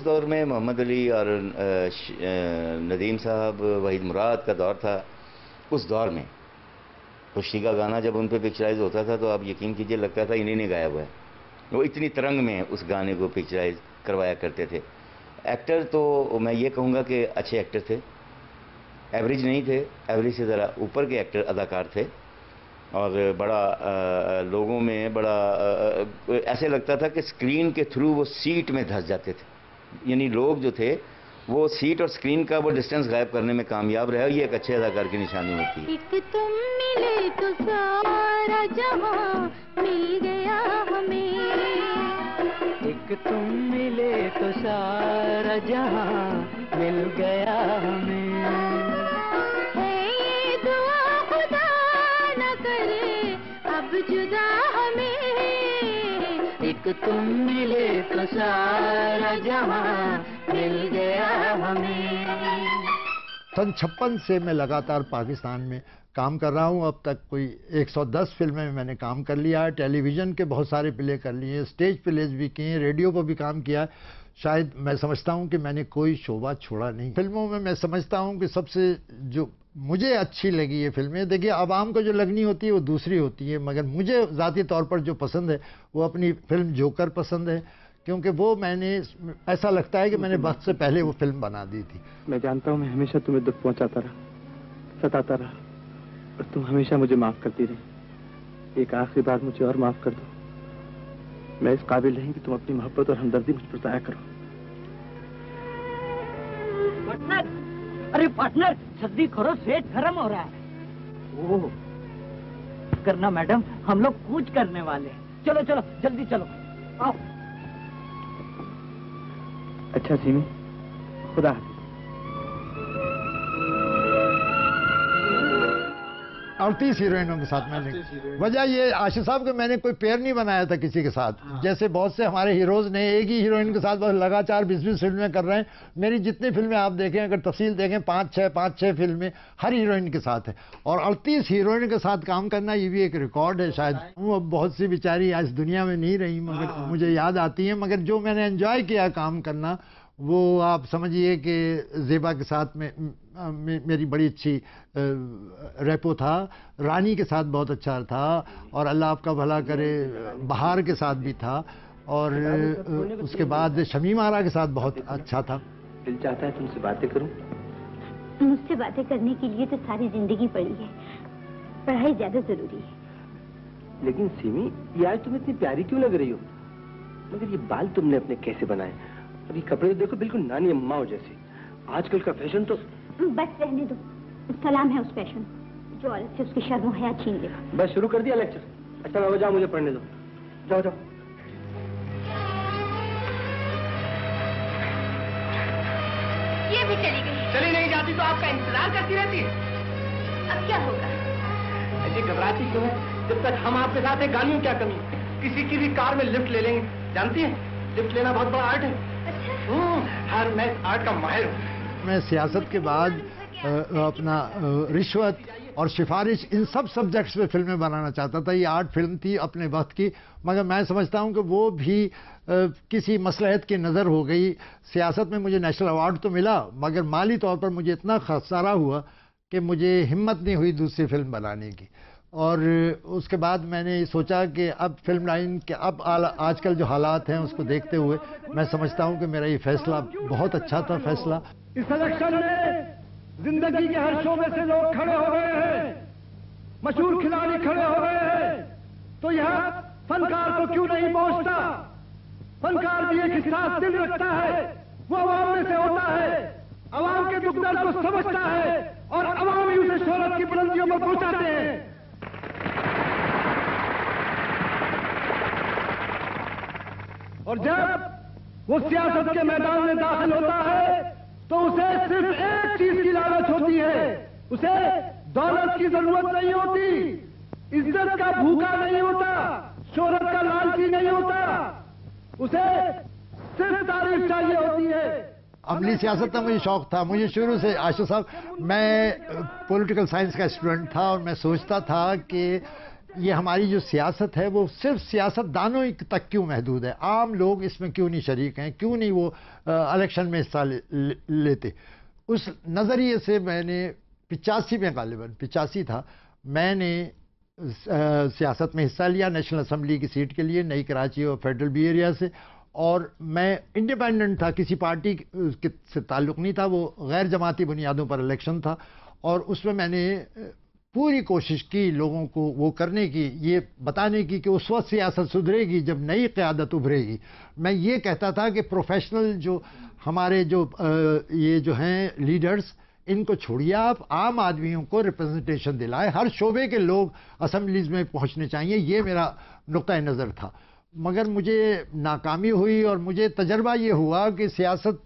दौर में मोहम्मद अली और नदीम साहब, वहीद मुराद का दौर था। उस दौर में खुशी का गाना जब उन पे पिक्चराइज होता था तो आप यकीन कीजिए लगता था इन्हीं ने गाया हुआ है। वो इतनी तरंग में उस गाने को पिक्चराइज करवाया करते थे। एक्टर तो मैं ये कहूँगा कि अच्छे एक्टर थे, एवरेज नहीं थे, एवरेज से ज़रा ऊपर के एक्टर अदाकार थे। और बड़ा लोगों में बड़ा ऐसे लगता था कि स्क्रीन के थ्रू वो सीट में धंस जाते थे। यानी लोग जो थे वो सीट और स्क्रीन का वो डिस्टेंस गायब करने में कामयाब रहे। ये एक अच्छे अदाकार की निशानी होती है। एक तुम मिले तो सारा जहां मिल गया हमें, एक तुम मिले तो सारा जहां मिल गया हमें। है ये दुआ खुदा न करे अब जुदा हमें, एक तुम मिले तो सारा जहां मिल गया हमें। सन 56 से मैं लगातार पाकिस्तान में काम कर रहा हूं। अब तक कोई 110 फिल्में में मैंने काम कर लिया है। टेलीविज़न के बहुत सारे प्ले कर लिए, स्टेज प्लेज भी किए, रेडियो पर भी काम किया है। शायद मैं समझता हूं कि मैंने कोई शोबा छोड़ा नहीं। फिल्मों में मैं समझता हूं कि सबसे जो मुझे अच्छी लगी ये फिल्में, देखिए आवाम को जो लगनी होती है वो दूसरी होती है, मगर मुझे ज़ाती तौर पर जो पसंद है वो अपनी फिल्म जोकर पसंद है, क्योंकि वो मैंने ऐसा लगता है कि मैंने वक्त से पहले वो फिल्म बना दी थी। मैं जानता हूँ मैं हमेशा तुम्हें दुख पहुंचाता रहा, सताता रहा, और तुम हमेशा मुझे माफ करती रही। एक आखिरी बार मुझे और माफ कर दो। मैं इस काबिल नहीं कि तुम अपनी मोहब्बत और हमदर्दी मुझ पर जाया करो। पार्टनर, अरे पार्टनर जल्दी करो, सेट गरम हो रहा है। ओह करना मैडम, हम लोग कूच करने वाले हैं। चलो चलो जल्दी चलो, आओ। अच्छा सीमी, खुदा हाफिज। 38 हीरोइनों के साथ मैंने, वजह ये आशिफ साहब के मैंने कोई पेयर नहीं बनाया था किसी के साथ। जैसे बहुत से हमारे हीरोज ने एक ही हीरोइन के साथ बस लगातार 20-20 फिल्में कर रहे हैं। मेरी जितनी फिल्में आप देखें, अगर तफसील देखें, 5-6 फिल्में हर हीरोइन के साथ है। और 38 हीरोइन के साथ काम करना ये भी एक रिकॉर्ड है शायद। वो बहुत सी बेचारी आज दुनिया में नहीं रही, मगर मुझे याद आती है। मगर जो मैंने एंजॉय किया काम करना, वो आप समझिए कि ज़ेबा के साथ में मेरी बड़ी अच्छी रेपो था, रानी के साथ बहुत अच्छा था, और अल्लाह आपका भला करे बहार के साथ भी था, और उसके बाद शमीम आरा के साथ बहुत अच्छा था। दिल चाहता है तुमसे बातें करूं। मुझसे बातें करने के लिए तो सारी जिंदगी पड़ी है, पढ़ाई ज्यादा जरूरी है। लेकिन सीमी, ये आज तुम इतनी प्यारी क्यों लग रही हो? मगर ये बाल तुमने अपने कैसे बनाए? और ये कपड़े तो देखो बिल्कुल नानी अम्मा जैसे। आजकल का फैशन तो बस रहने दो, सलाम है उस फैशन जो औरत से उसकी शर्म हया छीन ले। बस शुरू कर दिया लेक्चर। अच्छा बाबा जाओ, मुझे पढ़ने दो। जाओ जाओ। ये भी चली गई। चली नहीं जाती तो आपका इंतजार करती रहती है। अब क्या होगा? ऐसी घबराती क्यों है? जब तक हम आपके साथ हैं, गालियों क्या कमी? किसी की भी कार में लिफ्ट ले लेंगे। जानती हैं, लिफ्ट लेना बहुत बड़ा आर्ट है। हर मैं आर्ट का माहिर हूँ। मैं सियासत के बाद अपना रिश्वत और सिफारिश, इन सब सब्जेक्ट्स पे फिल्में बनाना चाहता था। ये आर्ट फिल्म थी अपने वक्त की, मगर मैं समझता हूँ कि वो भी किसी मसलहत की नज़र हो गई। सियासत में मुझे नेशनल अवार्ड तो मिला, मगर माली तौर पर मुझे इतना खसारा हुआ कि मुझे हिम्मत नहीं हुई दूसरी फिल्म बनाने की। और उसके बाद मैंने सोचा कि अब फिल्म लाइन के अब आजकल जो हालात हैं उसको देखते हुए मैं समझता हूं कि मेरा ये फैसला बहुत अच्छा था फैसला। इस इलेक्शन में जिंदगी के हर शोबे से लोग खड़े हो गए हैं, मशहूर खिलाड़ी खड़े हो गए हैं, तो यह फनकार को क्यों नहीं पहुंचता? फनकार भी एक हिसाब दिल रखता है, वो अवाम में से होता है, अवाम के दुख दर्द को समझता है, और अवाम ही उसे शोहरत की बुलंदियों पर पहुंचाते हैं। और जब वो सियासत के मैदान में दाखिल होता है तो उसे सिर्फ एक चीज की लालच होती है, उसे दौलत की जरूरत नहीं होती, इज्जत का भूखा नहीं होता, शोहरत का लालची नहीं होता, उसे सिर्फ तारीफ चाहिए होती है। अमली सियासत का मुझे शौक था। मुझे शुरू से आशिफ साहब, मैं पॉलिटिकल साइंस का स्टूडेंट था और मैं सोचता था कि ये हमारी जो सियासत है वो सिर्फ सियासतदानों तक क्यों महदूद है? आम लोग इसमें क्यों नहीं शरीक हैं? क्यों नहीं वो इलेक्शन में हिस्सा लेते? उस नज़रिए से मैंने 85 में, गालिबन 85 था, मैंने सियासत में हिस्सा लिया नेशनल असम्बली की सीट के लिए, नई कराची और फेडरल बी एरिया से। और मैं इंडिपेंडेंट था, किसी पार्टी से ताल्लुक़ नहीं था, वो गैर जमाती बुनियादों पर इलेक्शन था। और उसमें मैंने पूरी कोशिश की लोगों को वो करने की, ये बताने की कि उस वक्त सियासत सुधरेगी जब नई क़यादत उभरेगी। मैं ये कहता था कि प्रोफेशनल जो हमारे ये जो हैं लीडर्स, इनको छोड़िए, आप आम आदमियों को रिप्रेजेंटेशन दिलाएं, हर शोबे के लोग असम्बलीज में पहुंचने चाहिए, ये मेरा नुक्ता नज़र था। मगर मुझे नाकामी हुई और मुझे तजर्बा ये हुआ कि सियासत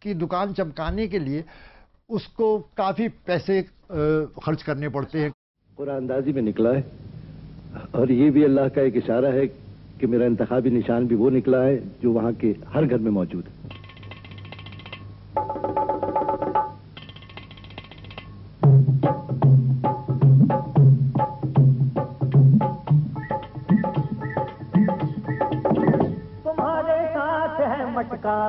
की दुकान चमकाने के लिए उसको काफ़ी पैसे खर्च करने पड़ते हैं। कुरानंदाजी में निकला है, और ये भी अल्लाह का एक इशारा है कि मेरा इंतखाबी निशान भी वो निकला है जो वहाँ के हर घर में मौजूद है। तुम्हारे साथ है मटका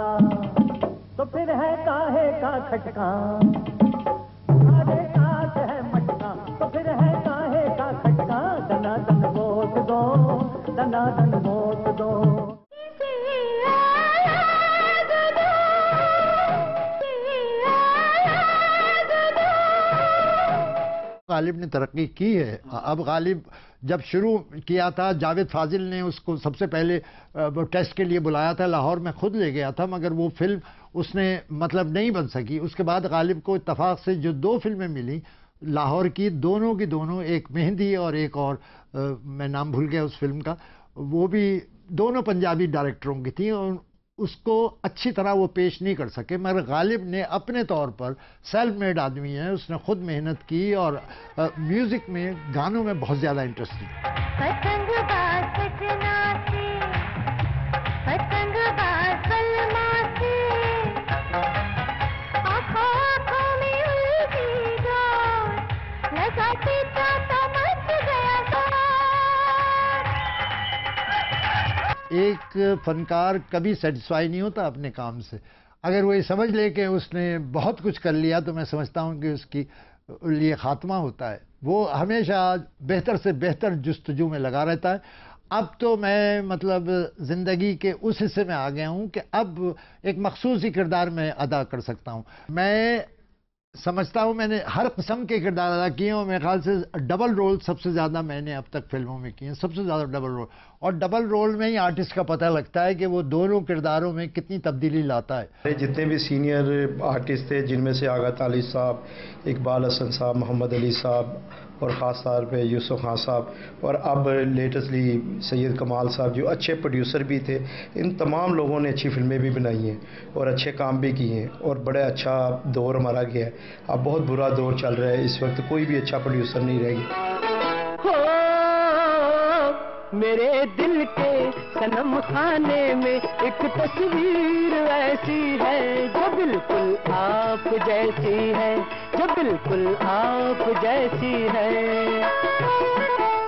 तो फिर है काहे का खटका, तुम्हारे साथ है मटका तो फिर है काहे का खटका, दना दन वोट दो, दना दन वोट दो। गालिब ने तरक्की की है। अब गालिब जब शुरू किया था, जावेद फाजिल ने उसको सबसे पहले टेस्ट के लिए बुलाया था, लाहौर में खुद ले गया था, मगर वो फिल्म उसने मतलब नहीं बन सकी। उसके बाद गालिब को इत्तफाक से जो 2 फिल्में मिली लाहौर की, दोनों की दोनों, एक मेहंदी और एक और मैं नाम भूल गया उस फिल्म का, वो भी दोनों पंजाबी डायरेक्टरों की थी और उसको अच्छी तरह वो पेश नहीं कर सके। मगर गालिब ने अपने तौर पर सेल्फ मेड आदमी है, उसने खुद मेहनत की और म्यूज़िक में, गानों में बहुत ज़्यादा इंटरेस्ट एक फनकार कभी सेटिस्फाई नहीं होता अपने काम से। अगर वो ये समझ ले कि उसने बहुत कुछ कर लिया तो मैं समझता हूँ कि उसकी लिए खात्मा होता है। वो हमेशा बेहतर से बेहतर जुस्तजू में लगा रहता है। अब तो मैं मतलब ज़िंदगी के उस हिस्से में आ गया हूँ कि अब एक मखसूस ही किरदार में अदा कर सकता हूँ। मैं समझता हूँ मैंने हर किस्म के किरदार अदा किए और मेरे ख्याल से डबल रोल सबसे ज़्यादा मैंने अब तक फिल्मों में किए हैं, सबसे ज़्यादा डबल रोल। और डबल रोल में ही आर्टिस्ट का पता लगता है कि वो दोनों किरदारों में कितनी तब्दीली लाता है। जितने भी सीनियर आर्टिस्ट थे, जिनमें से आगा ताली साहब, इकबाल हसन साहब, मोहम्मद अली साहब और ख़ास तौर पे यूसुफ खान साहब, और अब लेटेस्टली सैयद कमाल साहब, जो अच्छे प्रोड्यूसर भी थे, इन तमाम लोगों ने अच्छी फिल्में भी बनाई हैं और अच्छे काम भी किए हैं और बड़ा अच्छा दौर हमारा गया है। अब बहुत बुरा दौर चल रहा है, इस वक्त कोई भी अच्छा प्रोड्यूसर नहीं रह गया। मेरे दिल के सनम खाने में एक तस्वीर ऐसी है जो बिल्कुल आप जैसी है, जो बिल्कुल आप जैसी है।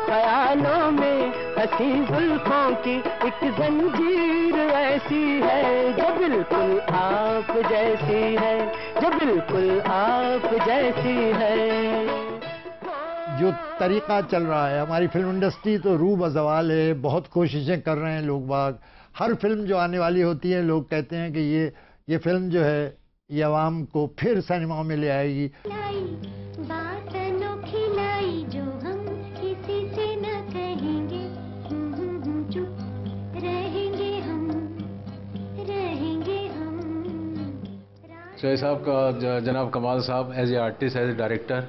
ख्यालों में हंसी जुल्फों की एक जंजीर ऐसी है जो बिल्कुल आप जैसी है, जो बिल्कुल आप जैसी है। जो तरीक़ा चल रहा है हमारी फिल्म इंडस्ट्री तो रूह बज़वाल है, बहुत कोशिशें कर रहे हैं लोग बाग। हर फिल्म जो आने वाली होती है लोग कहते हैं कि ये फिल्म जो है ये आवाम को फिर सिनेमा में ले आएगी। जो हम किसी से न कहेंगे, चुप रहेंगे हम, रहेंगे हम। शोएब साहब का, जनाब Kamal Sahab as a artist, as a director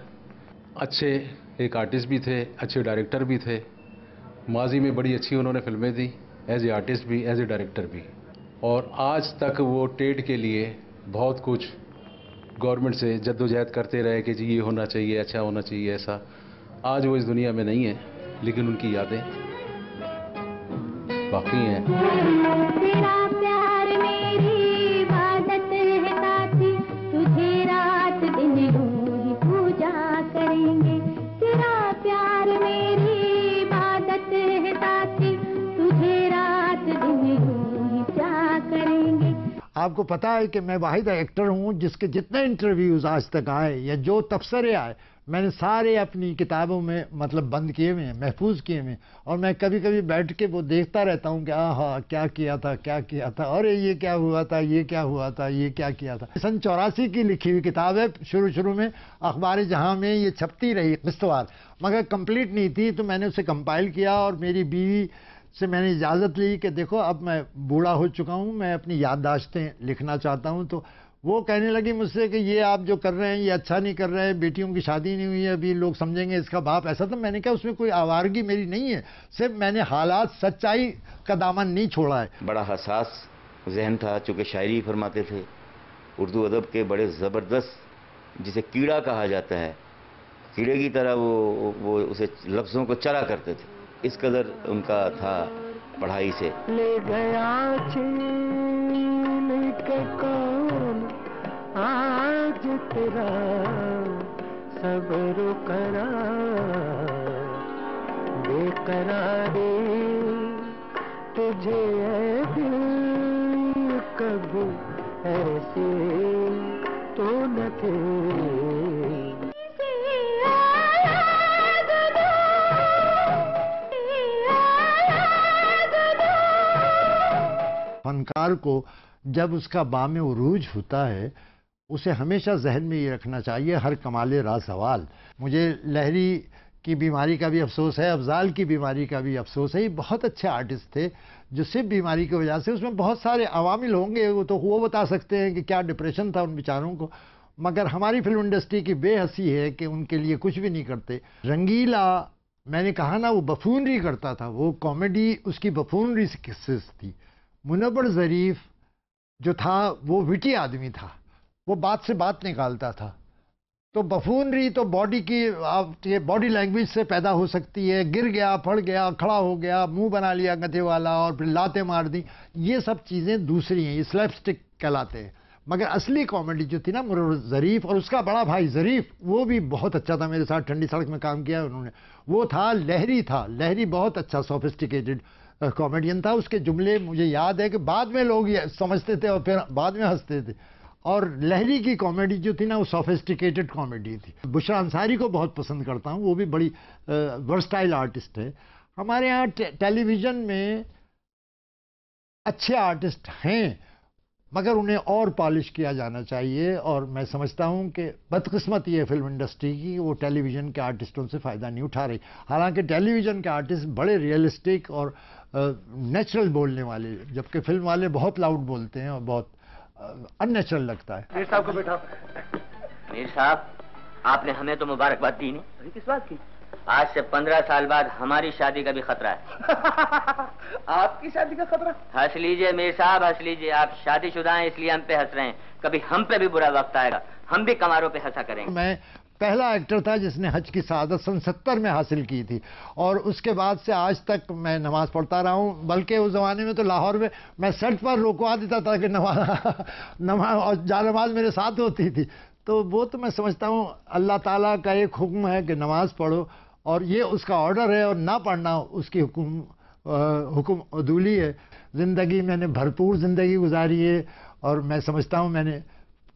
अच्छे एक आर्टिस्ट भी थे, अच्छे डायरेक्टर भी थे। माजी में बड़ी अच्छी उन्होंने फिल्में दी, एज ए आर्टिस्ट भी, एज ए डायरेक्टर भी। और आज तक वो ट्रेड के लिए बहुत कुछ गवर्नमेंट से जद्दोजहद करते रहे कि जी ये होना चाहिए, अच्छा होना चाहिए, ऐसा। आज वो इस दुनिया में नहीं है, लेकिन उनकी यादें बाकी हैं। तेरा प्यार मेरी इबादत है साथी, तुझे रात दिन रूह पूजा करेंगे। तेरा प्यार मेरी आपको पता है कि मैं वाहिद एक्टर हूँ जिसके जितने इंटरव्यूज़ आज तक आए या जो तबसरे आए मैंने सारे अपनी किताबों में मतलब बंद किए हुए हैं, महफूज किए हुए हैं। और मैं कभी कभी बैठ के वो देखता रहता हूँ कि हाँ क्या किया था, क्या किया था, अरे ये क्या हुआ था, ये क्या हुआ था, ये क्या किया था। सन 84 की लिखी हुई किताब है। शुरू में अखबार जहाँ में ये छपती रही किस्तवार, मगर कंप्लीट नहीं थी, तो मैंने उसे कंपाइल किया और मेरी बीवी से मैंने इजाज़त ली कि देखो अब मैं बूढ़ा हो चुका हूँ, मैं अपनी याददाश्तें लिखना चाहता हूँ। तो वो कहने लगी मुझसे कि ये आप जो कर रहे हैं ये अच्छा नहीं कर रहे हैं, बेटियों की शादी नहीं हुई है अभी, लोग समझेंगे इसका बाप ऐसा। तो मैंने कहा उसमें कोई आवारगी मेरी नहीं है, सिर्फ मैंने हालात सच्चाई का दामन नहीं छोड़ा है। बड़ा हसास जहन था, चूँकि शायरी फरमाते थे, उर्दू अदब के बड़े ज़बरदस्त, जिसे कीड़ा कहा जाता है, कीड़े की तरह वो उसे लफ्ज़ों को चरा करते थे, इस कदर उनका था पढ़ाई से। ले गया छीन के कौन आज तेरा सब्र करार, बेकरारी तुझे है दिल कभी ऐसे तो न थे। फनकार को जब उसका बामे उरूज होता है उसे हमेशा जहन में ये रखना चाहिए, हर कमाले राज सवाल। मुझे लहरी की बीमारी का भी अफसोस है, अफजाल की बीमारी का भी अफसोस है। ये बहुत अच्छे आर्टिस्ट थे जो सिर्फ बीमारी की वजह से, उसमें बहुत सारे अवामिल होंगे, वो तो वो बता सकते हैं कि क्या डिप्रेशन था उन बेचारों को, मगर हमारी फिल्म इंडस्ट्री की बेहसी है कि उनके लिए कुछ भी नहीं करते। रंगीला मैंने कहा ना, वो बफूनरी करता था, वो कॉमेडी उसकी बफूनरी से थी। मुनव्वर ज़रीफ जो था वो विटी आदमी था, वो बात से बात निकालता था। तो बफूनरी तो बॉडी की, आप ये बॉडी लैंग्वेज से पैदा हो सकती है, गिर गया, पड़ गया, खड़ा हो गया, मुंह बना लिया गधे वाला और फिर लाते मार दी, ये सब चीज़ें दूसरी हैं, ये स्लैपस्टिक कहलाते हैं। मगर असली कॉमेडी जो थी ना, मुनव्वर ज़रीफ और उसका बड़ा भाई ज़रीफ, वो भी बहुत अच्छा था, मेरे साथ ठंडी सड़क में काम किया उन्होंने। वो था लहरी, था लहरी, बहुत अच्छा सोफिस्टिकेटेड कॉमेडियन था। उसके जुमले मुझे याद है कि बाद में लोग ये समझते थे और फिर बाद में हंसते थे। और लहरी की कॉमेडी जो थी ना, वो सोफिस्टिकेटेड कॉमेडी थी। बुशरा अंसारी को बहुत पसंद करता हूँ, वो भी बड़ी वर्सटाइल आर्टिस्ट है। हमारे यहाँ टेलीविज़न में अच्छे आर्टिस्ट हैं, मगर उन्हें और पॉलिश किया जाना चाहिए। और मैं समझता हूँ कि बदकिस्मती है फिल्म इंडस्ट्री की, वो टेलीविज़न के आर्टिस्टों से फ़ायदा नहीं उठा रही। हालांकि टेलीविज़न के आर्टिस्ट बड़े रियलिस्टिक और नेचुरल बोलने वाले, जबकि फिल्म वाले बहुत लाउड बोलते हैं और बहुत अननेचुरल लगता है। मीर साहब को बैठा। मीर साहब, आपने हमें तो मुबारकबाद दी नहीं। अरे किस बात की? आज से 15 साल बाद हमारी शादी का भी खतरा है। आपकी शादी का खतरा? हंस लीजिए मीर साहब, हंस लीजिए। आप शादीशुदा हैं इसलिए हम पे हंस रहे हैं, कभी हम पे भी बुरा वक्त आएगा, हम भी कमारों पे हंसा करेंगे। मैं पहला एक्टर था जिसने हज की सआदत सन 70 में हासिल की थी, और उसके बाद से आज तक मैं नमाज पढ़ता रहा हूँ। बल्कि उस ज़माने में तो लाहौर में मैं सेट पर रुकवा देता था कि नमाज और जानमाज मेरे साथ होती थी। तो वो तो मैं समझता हूँ अल्लाह ताला का एक हुक्म है कि नमाज पढ़ो, और ये उसका ऑर्डर है, और ना पढ़ना उसकी हुक्म अदूली है। ज़िंदगी मैंने भरपूर ज़िंदगी गुजारी है, और मैं समझता हूँ मैंने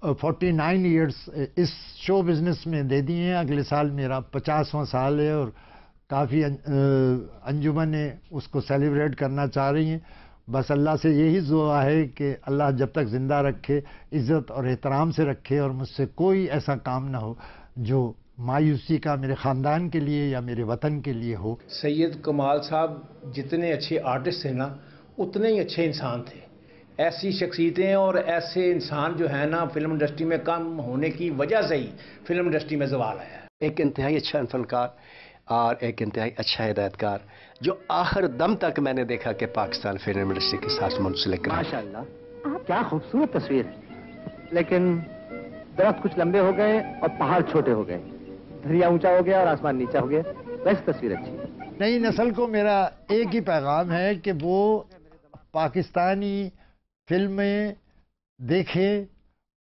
49 ईयर्स इस शो बिज़नेस में दे दिए हैं। अगले साल मेरा 50वां साल है, और काफ़ी अंजुमनें उसको सेलिब्रेट करना चाह रही हैं। बस अल्लाह से यही दुआ है कि अल्लाह जब तक ज़िंदा रखे, इज़्ज़त और एहतराम से रखे, और मुझसे कोई ऐसा काम ना हो जो मायूसी का मेरे ख़ानदान के लिए या मेरे वतन के लिए हो। सैयद कमाल साहब जितने अच्छे आर्टिस्ट थे ना, उतने ही अच्छे इंसान थे। ऐसी शख्सियतें और ऐसे इंसान जो है ना, फिल्म इंडस्ट्री में कम होने की वजह से ही फिल्म इंडस्ट्री में ज़वाल आया है। एक इंतहाई अच्छा फनकार और एक इंतहाई अच्छा हिदायतकार, जो आखिर दम तक मैंने देखा कि पाकिस्तान फिल्म इंडस्ट्री के साथ मुंसलिक है। माशाल्लाह, क्या खूबसूरत तस्वीर है। लेकिन दरख्त कुछ लंबे हो गए और पहाड़ छोटे हो गए, दरिया ऊंचा हो गया और आसमान नीचा हो गया। वैसे तस्वीर अच्छी है। नई नस्ल को मेरा एक ही पैगाम है कि वो पाकिस्तानी फिल्में देखें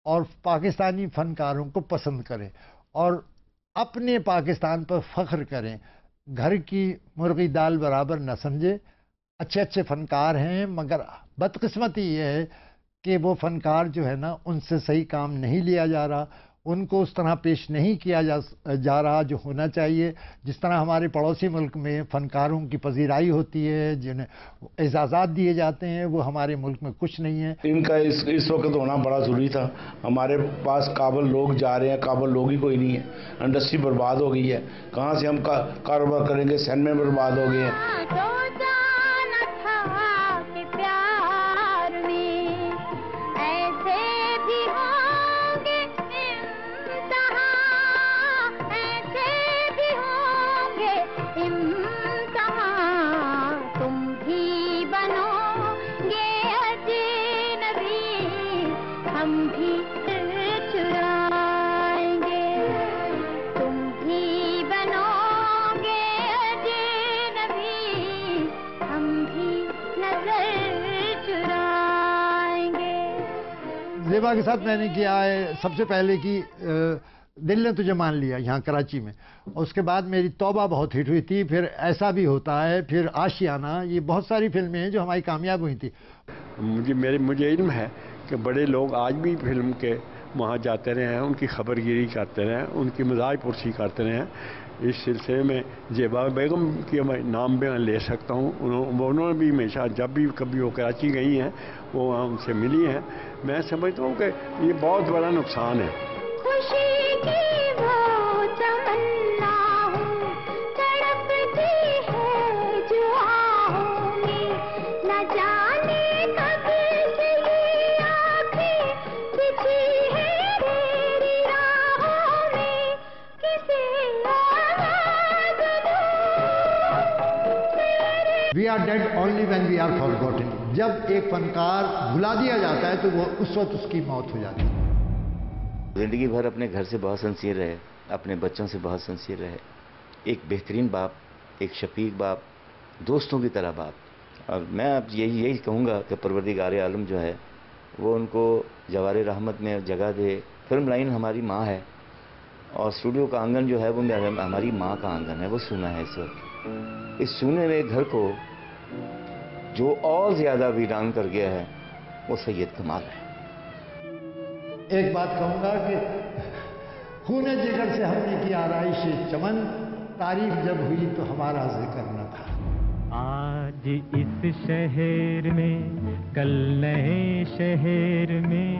और पाकिस्तानी फनकारों को पसंद करें, और अपने पाकिस्तान पर फ़ख्र करें। घर की मुर्गी दाल बराबर न समझे। अच्छे अच्छे फनकार हैं, मगर बदकिस्मती ये है कि वो फनकार जो है ना उनसे सही काम नहीं लिया जा रहा, उनको उस तरह पेश नहीं किया जा रहा जो होना चाहिए। जिस तरह हमारे पड़ोसी मुल्क में फ़नकारों की पजीराई होती है, जिन्हें एजाज़ात दिए जाते हैं, वो हमारे मुल्क में कुछ नहीं है। इनका इस वक्त होना बड़ा ज़रूरी था। हमारे पास काबिल लोग जा रहे हैं, काबिल लोग ही कोई नहीं है। इंडस्ट्री बर्बाद हो गई है, कहाँ से हम कारोबार करेंगे, सिनेमा बर्बाद हो गए हैं। ज़ेबा के साथ मैंने किया है सबसे पहले कि दिल ने तुझे मान लिया यहाँ कराची में, और उसके बाद मेरी तौबा बहुत हिट हुई थी, फिर ऐसा भी होता है, फिर आशियाना, ये बहुत सारी फिल्में हैं जो हमारी कामयाब हुई थी। मुझे इल्म है कि बड़े लोग आज भी फिल्म के वहाँ जाते रहे हैं, उनकी खबरगिरी करते रहे हैं, उनकी मजाज पुरसी करते रहे हैं। इस सिलसिले में ज़ेबा बेगम की मैं नाम भी ले सकता हूँ। उन्होंने भी हमेशा जब भी कभी वो कराची गई हैं, वो वहाँ उनसे मिली हैं। मैं समझता हूँ कि ये बहुत बड़ा नुकसान है। खुशी की वो तमन्ना हूँ, तड़पती है जो आहों में, न जाने कब से ये आँखें बिछी है तेरी राहों में, किसे आवाज़ दूँ। We are dead only when we are forgotten। जब एक फनकार भुला दिया जाता है तो वो उस वक्त उसकी मौत हो जाती है। ज़िंदगी भर अपने घर से बहुत सिंसियर रहे, अपने बच्चों से बहुत सिंसियर रहे, एक बेहतरीन बाप, एक शफीक बाप, दोस्तों की तरह बाप। और मैं अब यही कहूँगा कि परवरदिगार आलम जो है वो उनको जवारे रहमत में जगह दे। फिल्म लाइन हमारी माँ है और स्टूडियो का आंगन जो है वो हमारी माँ का आंगन है, वो सूना है इस वक्त। इस सूने हुए घर को जो और ज़्यादा वीरान कर गया है वो सैयद कमाल है। एक बात कहूँगा कि खूने जिगर से हमने की आराइश चमन, तारीफ जब हुई तो हमारा जिक्र न था। आज इस शहर में, कल नए शहर में,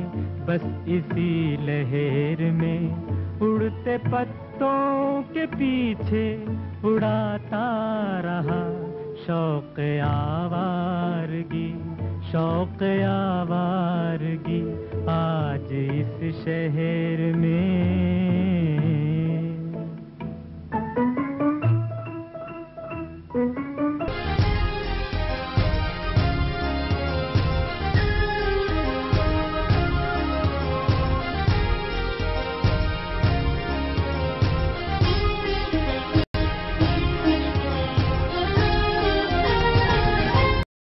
बस इसी लहर में, उड़ते पत्तों के पीछे उड़ाता रहा शौक आवारगी, शौक आवारगी। आज इस शहर में